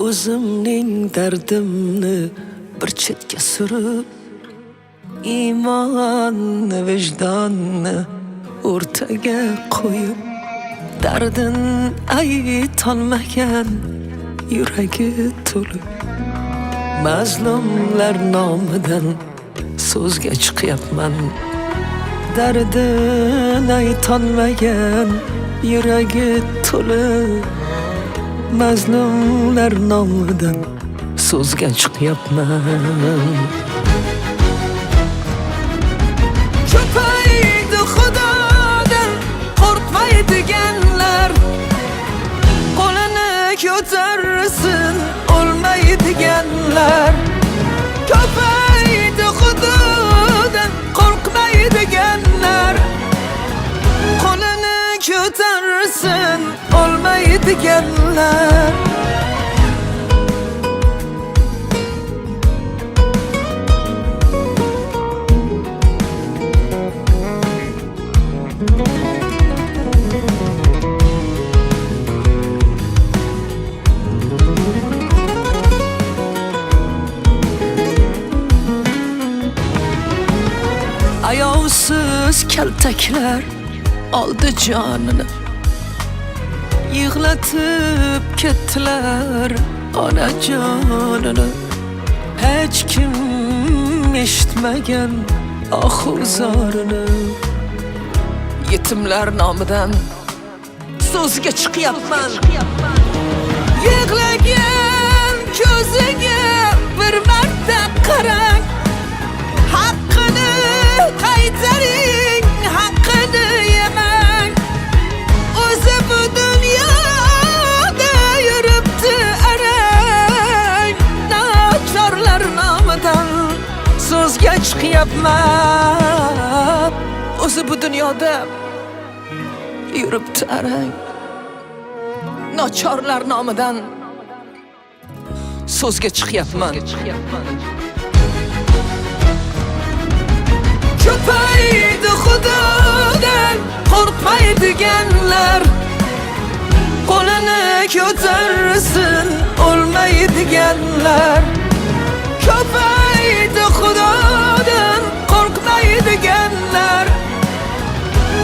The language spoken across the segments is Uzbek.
o'zimning dardimni bir chetga surib, iymonni, vijdonni o'rtaga qo'yib, dardin aytolmagan yuragi to'lib, mazlumlar nomidan so'zga chiqyapman. Dardin aytolmagan yuragi to'lib, mazlumlar nomidan so'zga chiqyapman. Ko'paydi Xudodan qo'rqmaydiganlar, qo'lini ko'tarsin o'lmaydiganlar. Ko'paydi Xudodan qo'rqmaydiganlar, qo'lini ko'tarsin o'lmaydiganlar. Ayovsiz kaltaklar oldi jonini, yig'latib ketdilar onajonini. Hech kim eshitmagan ohu-zorini, yetimlar nomidan so'zga chiqyapman. Yig'lagan ko'ziga bir marta qarang, haqqini qaytaring, haqqini yemang. O'zi bu dunyoda yuribdi arang, nochorlar nomidan so'zga chiqyapman. O'zi bu dunyoda yuribdi arang, nochorlar nomidan so'zga chiqyapman. Ko'paydi Xudodan qo'rqmaydiganlar, qo'lini ko'tarsin o'lmaydiganlar. Ko'paydi Xudodan qo'rqmaydiganlar,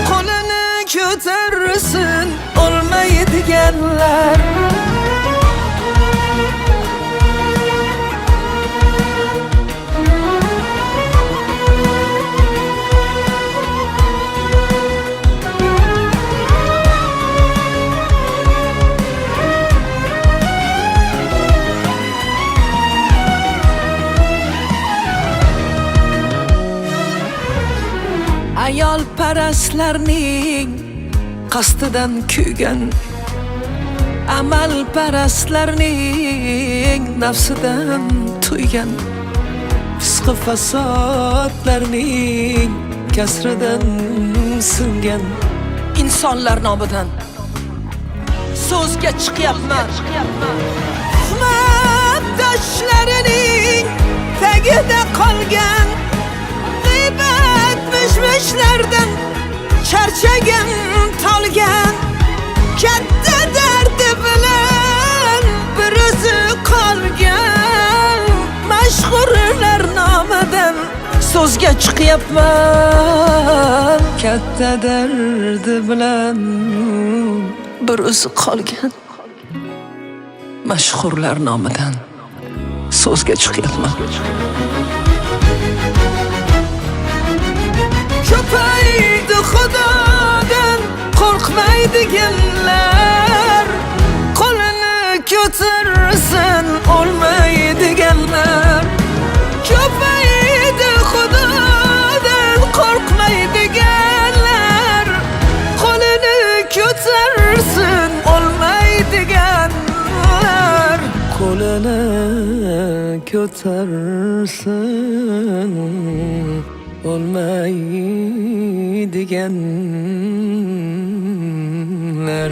qo'lini ko'tarsin o'lmaydiganlar. Ayol parastlarning qasdidan kuygan, amal parastlarning nafsidan tuygan, fisq fasodlarning kasridan singan insonlar nomidan so'zga chiqyapman. Tuhmat toshlarining tagida qolgan, mishmishlardan charchagan, tolgan, katta dardi bilan bir o'zi qolgan mashhurlar nomidan so'zga chiqyapman. Katta dardi bilan bir o'zi qolgan mashhurlar nomidan so'zga chiqyapman. Ko'paydi Xudodan qo'rqmaydiganlar, qo'lini ko'tarsin o'lmaydiganlar. Ko'paydi Xudodan qo'rqmaydiganlar, qo'lini ko'tarsin o'lmaydiganlar. Qo'lini ko'tarsin olmaydiganlar.